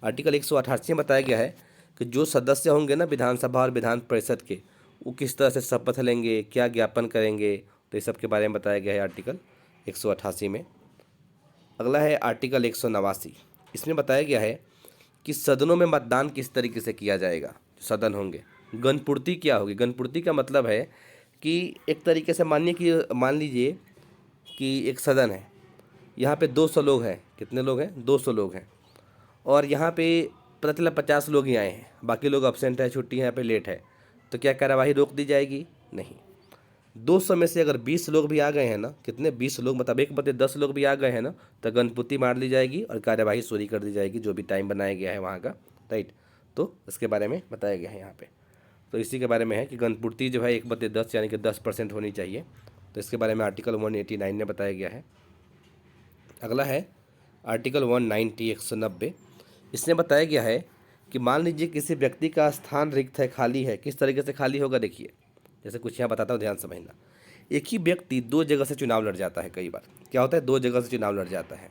[SPEAKER 1] आर्टिकल 188 में बताया गया है कि जो सदस्य होंगे ना विधानसभा और विधान परिषद के, वो किस तरह से शपथ लेंगे, क्या ज्ञापन करेंगे, तो इस सब के बारे में बताया गया है आर्टिकल 188 में। अगला है आर्टिकल 189। इसमें बताया गया है कि सदनों में मतदान किस तरीके से किया जाएगा। सदन होंगे, गणपूर्ति क्या होगी। गणपूर्ति का मतलब है कि एक तरीके से मान लीजिए कि एक सदन है, यहाँ पे 200 लोग हैं। कितने लोग हैं? 200 लोग हैं। और यहाँ पे पता चला 50 लोग ही आए हैं, बाकी लोग अब्सेंट है, छुट्टी है, यहाँ पे लेट है, तो क्या कार्यवाही रोक दी जाएगी? नहीं। 200 में से अगर 20 लोग भी आ गए हैं ना, कितने? 20 लोग, मतलब 1/10 लोग भी आ गए हैं ना, तो गणपति मार ली जाएगी और कार्यवाही शुरू कर दी जाएगी, जो भी टाइम बनाया गया है वहाँ का, राइट। तो इसके बारे में बताया गया है यहाँ पे। तो इसी के बारे में है कि गणपूर्ति जो है 1/10 यानी कि 10% होनी चाहिए, तो इसके बारे में आर्टिकल 189 में बताया गया है। अगला है आर्टिकल 190 190। इसमें बताया गया है कि मान लीजिए किसी व्यक्ति का स्थान रिक्त है, खाली है। किस तरीके से खाली होगा देखिए, जैसे कुछ यहाँ बताता हूँ, ध्यान समझना। एक ही व्यक्ति 2 जगह से चुनाव लड़ जाता है। कई बार क्या होता है, 2 जगह से चुनाव लड़ जाता है,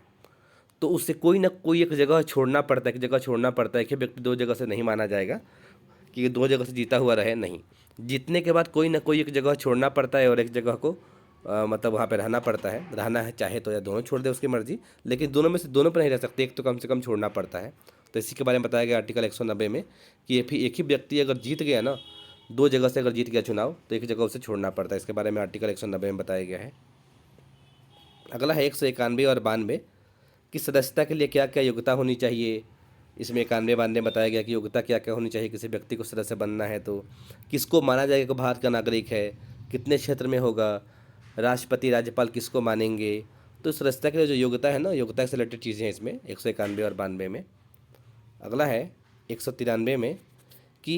[SPEAKER 1] तो उससे कोई ना कोई एक जगह छोड़ना पड़ता है, एक जगह छोड़ना पड़ता है। कि व्यक्ति 2 जगह से नहीं माना जाएगा कि ये 2 जगह से जीता हुआ रहे, नहीं। जीतने के बाद कोई ना कोई एक जगह छोड़ना पड़ता है और एक जगह को मतलब वहाँ पे रहना पड़ता है। रहना है चाहे तो या दोनों छोड़ दे, उसकी मर्जी, लेकिन दोनों में से दोनों पर नहीं रह सकते, एक तो कम से कम छोड़ना पड़ता है। तो इसी के बारे में बताया गया आर्टिकल 190 में कि एक ही व्यक्ति अगर जीत गया ना, 2 जगह से अगर जीत गया चुनाव, तो एक जगह उसे छोड़ना पड़ता है। इसके बारे में आर्टिकल 190 में बताया गया है। अगला है 191 और 92 कि सदस्यता के लिए क्या क्या योग्यता होनी चाहिए। इसमें 91 92 बताया गया कि योग्यता क्या क्या होनी चाहिए किसी व्यक्ति को सदस्य बनना है। तो किसको माना जाएगा कि भारत का नागरिक है, कितने क्षेत्र में होगा, राष्ट्रपति राज्यपाल किसको मानेंगे। तो सदस्यता के लिए जो योग्यता है ना, योग्यता से रिलेटेड चीज़ें हैं इसमें 191 और 92 में। अगला है 193 में कि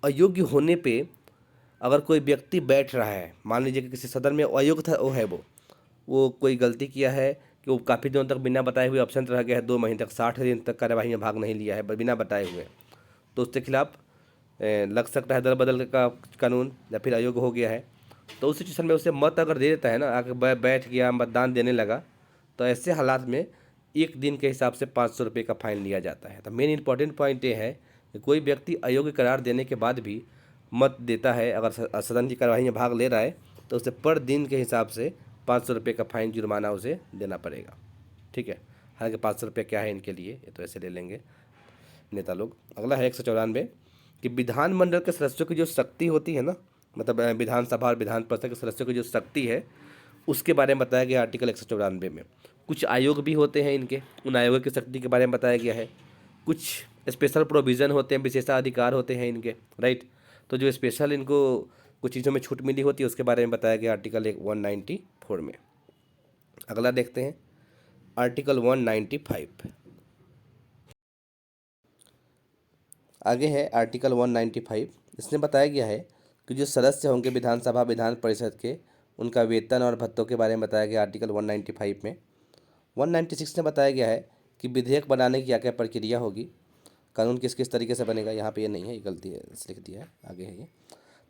[SPEAKER 1] अयोग्य होने पे अगर कोई व्यक्ति बैठ रहा है, मान लीजिए कि किसी सदन में अयोग्य था, वो कोई गलती किया है कि वो काफ़ी दिनों तक बिना बताए हुए अब्सेंट रह गया है, 2 महीने तक, 60 दिन तक कार्यवाही में भाग नहीं लिया है बिना बताए हुए, तो उसके खिलाफ लग सकता है दल बदल का कानून, या फिर अयोग्य हो गया है। तो उस सिचुएशन में उसे मत अगर दे देता है ना, आके बैठ गया, मतदान देने लगा, तो ऐसे हालात में 1 दिन के हिसाब से 500 रुपये का फाइन लिया जाता है। तो मेन इंपॉर्टेंट पॉइंट ये है कि कोई व्यक्ति अयोग्य करार देने के बाद भी मत देता है, अगर सदन की कार्यवाही में भाग ले रहा है, तो उसे पर दिन के हिसाब से 500 रुपये का फाइन जुर्माना उसे देना पड़ेगा, ठीक है। हालांकि 500 रुपये क्या है इनके लिए, ये तो ऐसे ले लेंगे नेता लोग। अगला है 194 कि विधानमंडल के सदस्यों की जो शक्ति होती है ना, मतलब विधानसभा और विधान परिषद के सदस्यों की जो शक्ति है, उसके बारे में बताया गया आर्टिकल 194 में। कुछ आयोग भी होते हैं इनके, उन आयोगों की शक्ति के बारे में बताया गया है। कुछ स्पेशल प्रोविज़न होते हैं, विशेषाधिकार होते हैं इनके, राइट। तो जो स्पेशल इनको कुछ चीज़ों में छूट मिली होती है उसके बारे में बताया गया आर्टिकल 194 में। अगला देखते हैं आर्टिकल 195। आगे है आर्टिकल 195। इसमें बताया गया है कि जो सदस्य होंगे विधानसभा विधान परिषद के, उनका वेतन और भत्तों के बारे में बताया गया आर्टिकल 195 में। 196 में बताया गया है कि विधेयक बनाने की क्या क्या प्रक्रिया होगी, कानून किस किस तरीके से बनेगा। यहाँ पे ये नहीं है, ये गलती है, लिख दिया है, आगे है ये।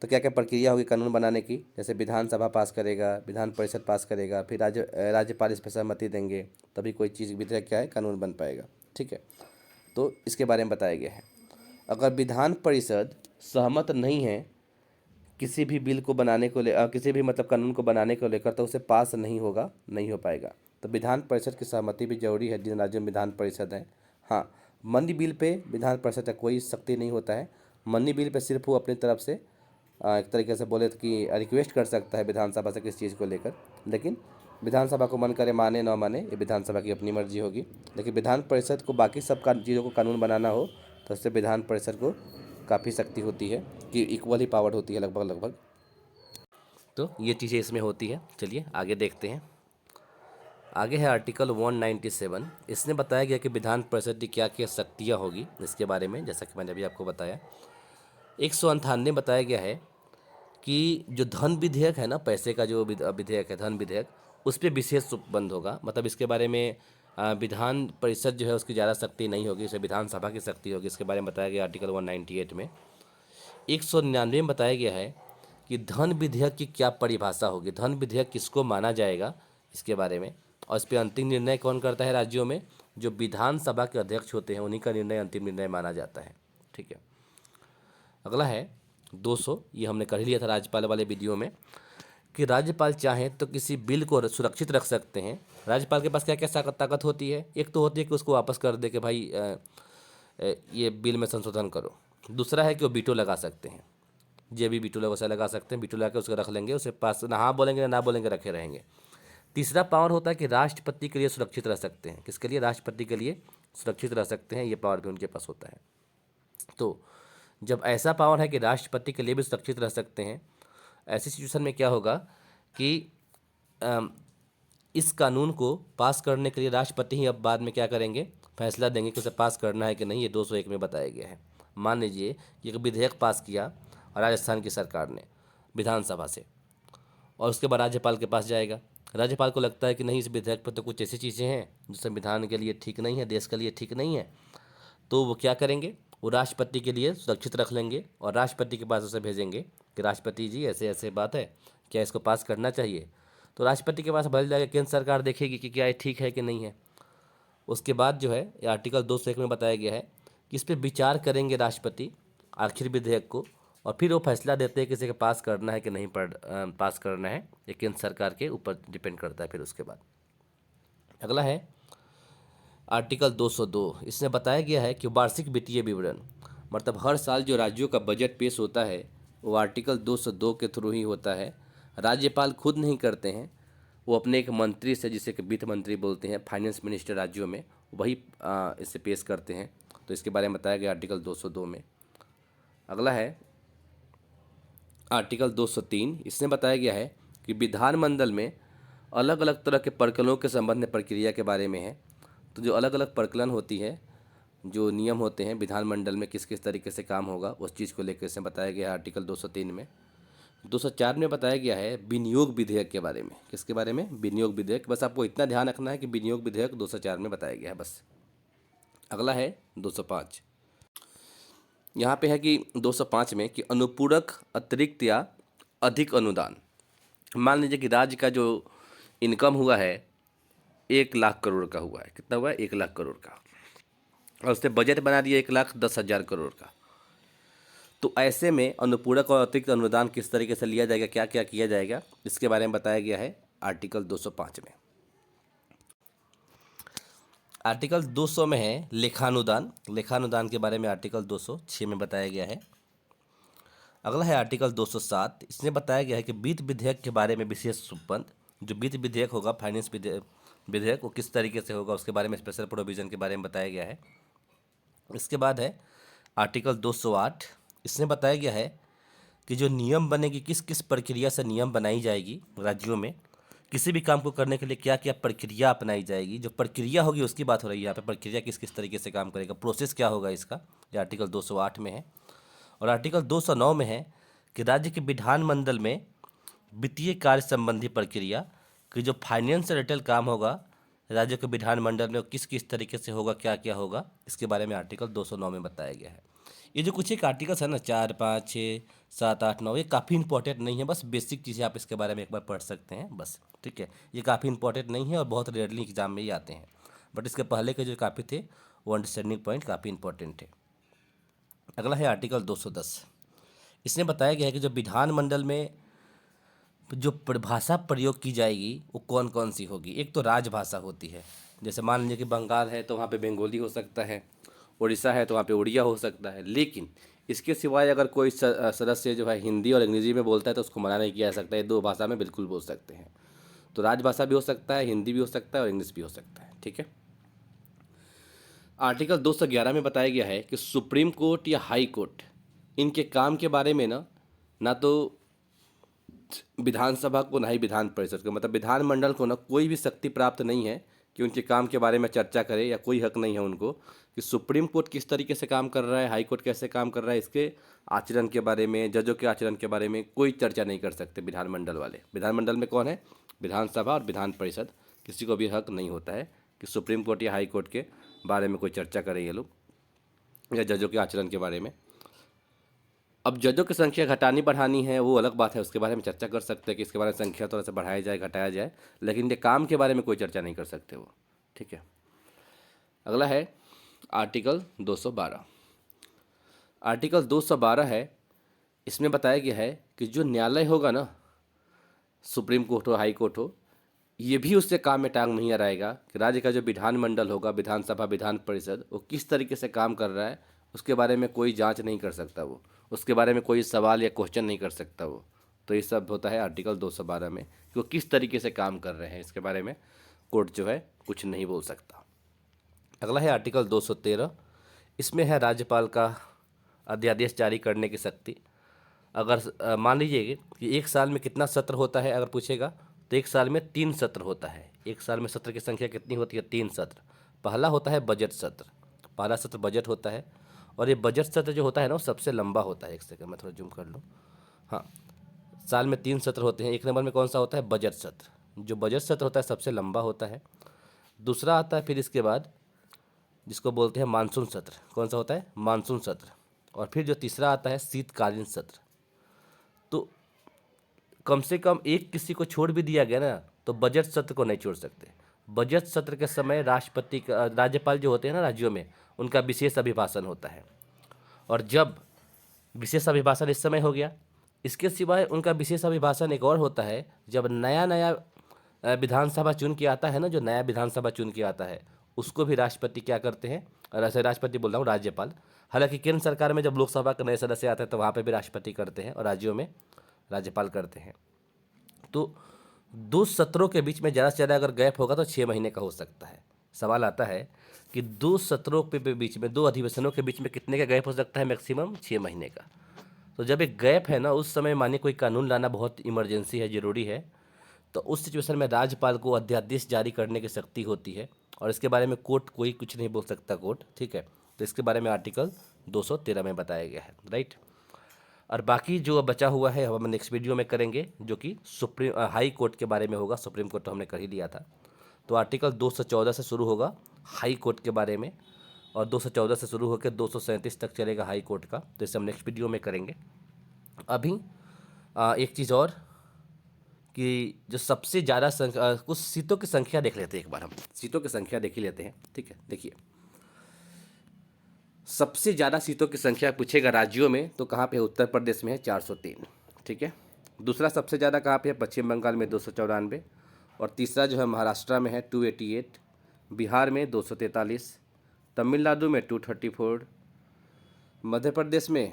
[SPEAKER 1] तो क्या क्या प्रक्रिया होगी कानून बनाने की, जैसे विधानसभा पास करेगा, विधान परिषद पास करेगा, फिर राज्यपाल इस पर सहमति देंगे, तभी कोई चीज़ विधेयक क्या है कानून बन पाएगा। ठीक है, तो इसके बारे में बताया गया है। अगर विधान परिषद सहमत नहीं है किसी भी बिल को बनाने को किसी भी मतलब कानून को बनाने को लेकर, तो उसे पास नहीं होगा, नहीं हो पाएगा। तो विधान परिषद की सहमति भी जरूरी है जिन राज्यों में विधान परिषद है। हाँ, money bill pay Vidhan Parishad का कोई शक्ति नहीं होता है। मनी बिल पे सिर्फ वो अपनी तरफ से एक तरीके से बोले तो कि रिक्वेस्ट कर सकता है विधानसभा से किस चीज़ को लेकर, लेकिन विधानसभा को मन करे माने ना माने, ये विधानसभा की अपनी मर्जी होगी। लेकिन विधान परिषद को बाकी सब चीज़ों को कानून बनाना हो तो उससे विधान परिषद को काफ़ी शक्ति होती है, कि इक्वल ही पावर होती है लगभग लगभग। तो ये चीज़ें इसमें होती है। चलिए आगे देखते हैं। आगे है आर्टिकल 197। इसने बताया गया कि विधान परिषद की क्या क्या शक्तियाँ होगी इसके बारे में, जैसा कि मैंने अभी आपको बताया। 198 बताया गया है कि जो धन विधेयक है ना, पैसे का जो विधेयक है धन विधेयक, उस पर विशेष उपबंध होगा। मतलब इसके बारे में विधान परिषद जो है उसकी ज़्यादा शक्ति नहीं होगी, इसे विधानसभा की शक्ति होगी। इसके बारे में बताया गया आर्टिकल 198 में। 199 में बताया गया है कि धन विधेयक की क्या परिभाषा होगी, धन विधेयक किसको माना जाएगा इसके बारे में, और इस पर अंतिम निर्णय कौन करता है राज्यों में, जो विधानसभा के अध्यक्ष होते हैं उन्हीं का निर्णय अंतिम निर्णय माना जाता है। ठीक है, अगला है 200। ये हमने कर ही लिया था राज्यपाल वाले वीडियो में, कि राज्यपाल चाहे तो किसी बिल को सुरक्षित रख सकते हैं। राज्यपाल के पास क्या क्या ताकत होती है, एक तो होती है कि उसको वापस कर दे कि भाई ये बिल में संशोधन करो। दूसरा है कि वो वीटो लगा सकते हैं, जे भी वीटो लगा सकते हैं, वीटो लगा के उसको रख लेंगे, उसे पास ना हाँ बोलेंगे ना बोलेंगे, रखे रहेंगे। तीसरा पावर होता है कि राष्ट्रपति के लिए सुरक्षित रह सकते हैं। किसके लिए? राष्ट्रपति के लिए सुरक्षित रह सकते हैं, ये पावर भी उनके पास होता है। तो जब ऐसा पावर है कि राष्ट्रपति के लिए भी सुरक्षित रह सकते हैं, ऐसी सिचुएशन में क्या होगा कि इस कानून को पास करने के लिए राष्ट्रपति ही अब बाद में क्या करेंगे, फैसला देंगे कि उसे पास करना है कि नहीं। ये 201 में बताया गया है। मान लीजिए कि एक विधेयक पास किया राजस्थान की सरकार ने विधानसभा से, और उसके बाद राज्यपाल के पास जाएगा। राज्यपाल को लगता है कि नहीं, इस विधेयक पर तो कुछ ऐसी चीज़ें हैं जो संविधान के लिए ठीक नहीं है, देश के लिए ठीक नहीं है। तो वो क्या करेंगे, वो राष्ट्रपति के लिए सुरक्षित रख लेंगे और राष्ट्रपति के पास उसे भेजेंगे कि राष्ट्रपति जी ऐसे ऐसे बात है, क्या इसको पास करना चाहिए। तो राष्ट्रपति के पास भेज जाएगा, केंद्र सरकार देखेगी कि क्या ये ठीक है कि नहीं है। उसके बाद जो है आर्टिकल 201 में बताया गया है कि इस पर विचार करेंगे राष्ट्रपति आखिर विधेयक को, और फिर वो फैसला देते हैं किसी के पास करना है कि नहीं पास करना है। ये केंद्र सरकार के ऊपर डिपेंड करता है। फिर उसके बाद अगला है आर्टिकल 202। इसमें बताया गया है कि वार्षिक वित्तीय विवरण, मतलब हर साल जो राज्यों का बजट पेश होता है वो आर्टिकल 202 के थ्रू ही होता है। राज्यपाल खुद नहीं करते हैं, वो अपने एक मंत्री से, जिसे कि वित्त मंत्री बोलते हैं, फाइनेंस मिनिस्टर राज्यों में, वही इसे पेश करते हैं। तो इसके बारे में बताया गया आर्टिकल 202 में। अगला है आर्टिकल 203। इसमें बताया गया है कि विधानमंडल में अलग अलग तरह के प्रकरणों के संबंध में प्रक्रिया के बारे में है। तो जो अलग अलग प्रकरण होती है, जो नियम होते हैं विधानमंडल में किस किस तरीके से काम होगा, उस चीज़ को लेकर इसमें बताया गया है आर्टिकल 203 में। 204 में बताया गया है विनियोग विधेयक के बारे में। किसके बारे में? विनियोग विधेयक। बस आपको इतना ध्यान रखना है कि विनियोग विधेयक 204 में बताया गया है बस। अगला है 205। यहाँ पे है कि 205 में कि अनुपूरक, अतिरिक्त या अधिक अनुदान। मान लीजिए कि राज्य का जो इनकम हुआ है 1,00,000 करोड़ का हुआ है। कितना हुआ है? 1,00,000 करोड़ का, और उसने बजट बना दिया 1,10,000 करोड़ का। तो ऐसे में अनुपूरक और अतिरिक्त अनुदान किस तरीके से लिया जाएगा, क्या क्या किया जाएगा, इसके बारे में बताया गया है आर्टिकल 205 में। आर्टिकल 200 में है लेखानुदान। लेखानुदान के बारे में आर्टिकल 206 में बताया गया है। अगला है आर्टिकल 207। इसमें बताया गया है कि वित्त विधेयक के बारे में विशेष उपबंध। जो वित्त विधेयक होगा, फाइनेंस विधेयक, वो किस तरीके से होगा उसके बारे में स्पेशल प्रोविज़न के बारे में बताया गया है। इसके बाद है आर्टिकल 208। इसमें बताया गया है कि जो नियम बनेगी, किस किस प्रक्रिया से नियम बनाई जाएगी राज्यों में, किसी भी काम को करने के लिए क्या क्या प्रक्रिया अपनाई जाएगी। जो प्रक्रिया होगी उसकी बात हो रही है यहाँ पे, प्रक्रिया किस किस तरीके से काम करेगा, प्रोसेस क्या होगा इसका, ये आर्टिकल 208 में है। और आर्टिकल 209 में है कि राज्य के विधानमंडल में वित्तीय कार्य संबंधी प्रक्रिया कि जो फाइनेंस रिलेटेड काम होगा राज्य के विधानमंडल में, किस किस तरीके से होगा, क्या क्या होगा, इसके बारे में आर्टिकल 209 में बताया गया है। ये जो कुछ एक आर्टिकल्स है ना, 4, 5, 6, 7, 8, 9, ये काफ़ी इंपॉर्टेंट नहीं है, बस बेसिक चीज़ें आप इसके बारे में एक बार पढ़ सकते हैं बस, ठीक है। ये काफ़ी इंपॉर्टेंट नहीं है और बहुत रेयरली एग्जाम में ही आते हैं, बट इसके पहले के जो काफ़ी थे वो अंडरस्टैंडिंग पॉइंट काफ़ी इंपॉर्टेंट है। अगला है आर्टिकल 210। इसमें बताया गया है कि जो विधानमंडल में जो भाषा प्रयोग की जाएगी वो कौन कौन सी होगी। एक तो राजभाषा होती है, जैसे मान लीजिए कि बंगाल है तो वहाँ पे बंगाली हो सकता है, उड़ीसा है तो वहाँ पे उड़िया हो सकता है, लेकिन इसके सिवाय अगर कोई सदस्य जो है हिंदी और अंग्रेजी में बोलता है तो उसको मना नहीं किया जा सकता है, दो भाषा में बिल्कुल बोल सकते हैं। तो राजभाषा भी हो सकता है, हिंदी भी हो सकता है और इंग्लिश भी हो सकता है, ठीक है। आर्टिकल 211 में बताया गया है कि सुप्रीम कोर्ट या हाई कोर्ट इनके काम के बारे में ना तो विधानसभा को ना ही विधान परिषद को, मतलब विधानमंडल को ना कोई भी शक्ति प्राप्त नहीं है कि उनके काम के बारे में चर्चा करे, या कोई हक नहीं है उनको कि सुप्रीम कोर्ट किस तरीके से काम कर रहा है, हाई कोर्ट कैसे काम कर रहा है, इसके आचरण के बारे में, जजों के आचरण के बारे में कोई चर्चा नहीं कर सकते विधानमंडल वाले। विधानमंडल में कौन है? विधानसभा और विधान परिषद। किसी को भी हक नहीं होता है कि सुप्रीम कोर्ट या हाई कोर्ट के बारे में कोई चर्चा करें ये लोग, या जजों के आचरण के बारे में। अब जजों की संख्या घटानी बढ़ानी है वो अलग बात है, उसके बारे में चर्चा कर सकते हैं कि इसके बारे में संख्या थोड़ा सा बढ़ाया जाए, घटाया जाए, लेकिन ये काम के बारे में कोई चर्चा नहीं कर सकते वो, ठीक है। अगला है आर्टिकल 212। आर्टिकल 212 है, इसमें बताया गया है कि जो न्यायालय होगा ना, सुप्रीम कोर्ट हो, हाई कोर्ट हो, ये भी उससे काम में टांग नहीं अड़ाएगा कि राज्य का जो विधानमंडल होगा, विधानसभा, विधान परिषद, वो किस तरीके से काम कर रहा है उसके बारे में कोई जांच नहीं कर सकता वो, उसके बारे में कोई सवाल या क्वेश्चन नहीं कर सकता वो। तो ये सब होता है आर्टिकल 212 में कि वो किस तरीके से काम कर रहे हैं, इसके बारे में कोर्ट जो है कुछ नहीं बोल सकता। अगला है आर्टिकल 213। इसमें है राज्यपाल का अध्यादेश जारी करने की शक्ति। अगर मान लीजिए कि एक साल में कितना सत्र होता है, अगर पूछेगा तो एक साल में 3 सत्र होता है। एक साल में सत्र की संख्या कितनी होती है? 3 सत्र। पहला होता है बजट सत्र, पहला सत्र बजट होता है, और ये बजट सत्र जो होता है ना वो सबसे लंबा होता है। एक सेकंड मैं थोड़ा जूम कर लूँ। हाँ, साल में 3 सत्र होते हैं। एक नंबर में कौन सा होता है? बजट सत्र। जो बजट सत्र होता है सबसे लंबा होता है। दूसरा आता है फिर इसके बाद जिसको बोलते हैं मानसून सत्र। कौन सा होता है? मानसून सत्र। और फिर जो तीसरा आता है शीतकालीन सत्र। तो कम से कम एक किसी को छोड़ भी दिया गया ना तो बजट सत्र को नहीं छोड़ सकते। बजट सत्र के समय राष्ट्रपति का, राज्यपाल जो होते हैं ना राज्यों में, उनका विशेष अभिभाषण होता है। और जब विशेष अभिभाषण इस समय हो गया, इसके सिवाय उनका विशेष अभिभाषण एक और होता है जब नया नया विधानसभा चुन के आता है ना, जो नया विधानसभा चुन के आता है उसको भी राष्ट्रपति क्या करते हैं, और ऐसे राष्ट्रपति बोल रहा हूँ, राज्यपाल। हालांकि केंद्र सरकार में जब लोकसभा के नए सदस्य आते हैं तो वहाँ पे भी राष्ट्रपति करते हैं और राज्यों में राज्यपाल करते हैं। तो 2 सत्रों के बीच में ज़्यादा से ज़्यादा अगर गैप होगा तो 6 महीने का हो सकता है। सवाल आता है कि 2 सत्रों पे बीच में, 2 अधिवेशनों के बीच में कितने का गैप हो सकता है? मैक्सिमम 6 महीने का। तो जब एक गैप है ना, उस समय मानिए कोई कानून लाना बहुत इमरजेंसी है, ज़रूरी है, तो उस सिचुएशन में राज्यपाल को अध्यादेश जारी करने की शक्ति होती है, और इसके बारे में कोर्ट कोई कुछ नहीं बोल सकता, कोर्ट, ठीक है। तो इसके बारे में आर्टिकल 213 में बताया गया है, राइट। और बाकी जो बचा हुआ है हम नेक्स्ट वीडियो में करेंगे, जो कि हाई कोर्ट के बारे में होगा। सुप्रीम कोर्ट तो हमने कर ही लिया था। तो आर्टिकल 214 से शुरू होगा हाई कोर्ट के बारे में, और 214 से शुरू होकर 237 तक चलेगा हाई कोर्ट का। तो इसे हम नेक्स्ट वीडियो में करेंगे। अभी एक चीज़ और कि जो सबसे ज़्यादा कुछ सीटों की संख्या देख लेते हैं। एक बार हम सीटों की संख्या देख ही लेते हैं, ठीक है। देखिए, सबसे ज़्यादा सीटों की संख्या पूछेगा राज्यों में तो कहाँ पे है? उत्तर प्रदेश में है 403, ठीक है। दूसरा सबसे ज़्यादा कहाँ पे है? पश्चिम बंगाल में 294, और तीसरा जो है महाराष्ट्र में है 288, बिहार में 243, तमिलनाडु में 234, मध्य प्रदेश में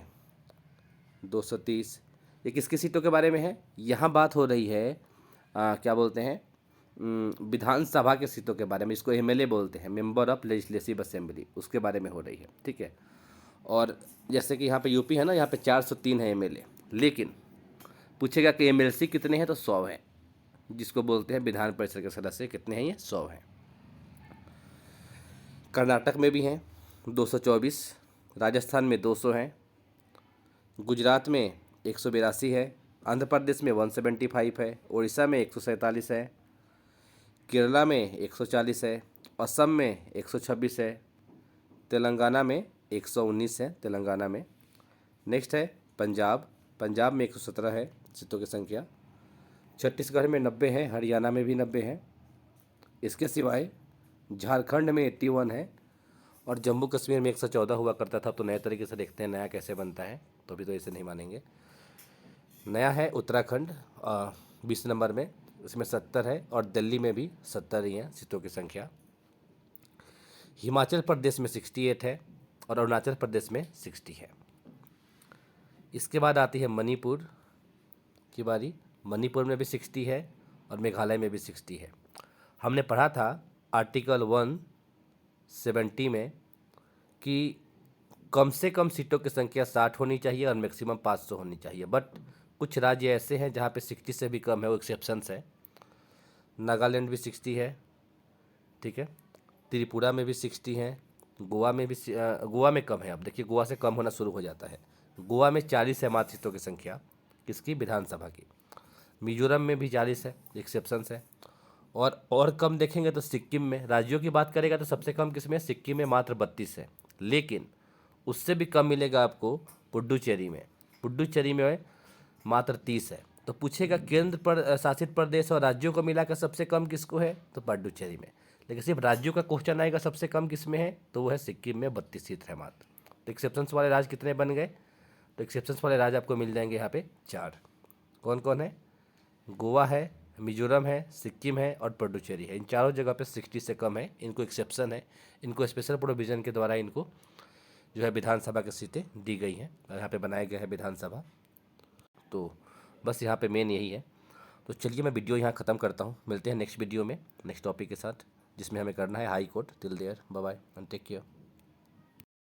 [SPEAKER 1] 230। ये किसकी सीटों के बारे में है? यहाँ बात हो रही है क्या बोलते हैं, विधानसभा के सीटों के बारे में। इसको एमएलए बोलते हैं, मेंबर ऑफ लेजिस्लेटिव असेंबली, उसके बारे में हो रही है, ठीक है। और जैसे कि यहाँ पे यूपी है ना, यहाँ पे 403 है एमएलए, लेकिन पूछेगा कि एमएलसी कितने हैं तो 100 हैं, जिसको बोलते हैं विधान परिषद के सदस्य कितने हैं? ये 100 हैं। कर्नाटक में भी हैं 224, राजस्थान में 200 हैं, गुजरात में 182 है, आंध्र प्रदेश में 175 है, उड़ीसा में 147 है, केरला में 140 है, असम में 126 है, तेलंगाना में 119 है तेलंगाना में। नेक्स्ट है पंजाब, पंजाब में 117 है सीटों की संख्या, छत्तीसगढ़ में 90 है, हरियाणा में भी 90 है। इसके सिवाय झारखंड में 81 है और जम्मू कश्मीर में 114 हुआ करता था। तो नए तरीके से देखते हैं नया कैसे बनता है, तो अभी तो ऐसे नहीं मानेंगे। नया है उत्तराखंड 20 नंबर में, इसमें 70 है और दिल्ली में भी 70 ही हैं सीटों की संख्या। हिमाचल प्रदेश में 68 है और अरुणाचल प्रदेश में 60 है। इसके बाद आती है मणिपुर की बारी। मणिपुर में भी 60 है और मेघालय में भी 60 है। हमने पढ़ा था आर्टिकल 170 में कि कम से कम सीटों की संख्या 60 होनी चाहिए और मैक्सिमम 500 होनी चाहिए। बट कुछ राज्य ऐसे हैं जहाँ पे 60 से भी कम है, वो एक्सेप्शंस है। नागालैंड भी 60 है, ठीक है, त्रिपुरा में भी 60 है, गोवा में भी गोवा में कम है। अब देखिए गोवा से कम होना शुरू हो जाता है। गोवा में 40 है मात्र सीटों की संख्या किसकी, विधानसभा की। मिजोरम में भी 40 है, एक्सेप्शंस है। और कम देखेंगे तो सिक्किम में, राज्यों की बात करेगा तो सबसे कम किसमें, सिक्किम में मात्र 32 है। लेकिन उससे भी कम मिलेगा आपको पुडुचेरी में। पुडुचेरी में मात्र 30 है। तो पूछेगा केंद्र पर शासित प्रदेश और राज्यों को मिलाकर सबसे कम किसको है, तो पुडुचेरी में। लेकिन सिर्फ राज्यों का क्वेश्चन आएगा सबसे कम किस में है, तो वो है सिक्किम में 32 सीट है मात्र। तो एक्सेप्शंस वाले राज्य कितने बन गए, तो एक्सेप्शंस वाले राज्य आपको मिल जाएंगे यहाँ पे 4। कौन कौन है, गोवा है, मिजोरम है, सिक्किम है और पुडुचेरी है। इन चारों जगह पे 60 से कम है, इनको एक्सेप्शन है। इनको स्पेशल प्रोविजन के द्वारा इनको जो है विधानसभा की सीटें दी गई हैं और यहाँ पे बनाया गया है विधानसभा। तो बस यहाँ पे मेन यही है। तो चलिए मैं वीडियो यहाँ ख़त्म करता हूँ, मिलते हैं नेक्स्ट वीडियो में नेक्स्ट टॉपिक के साथ, जिसमें हमें करना है high court. Till there bye bye and take care.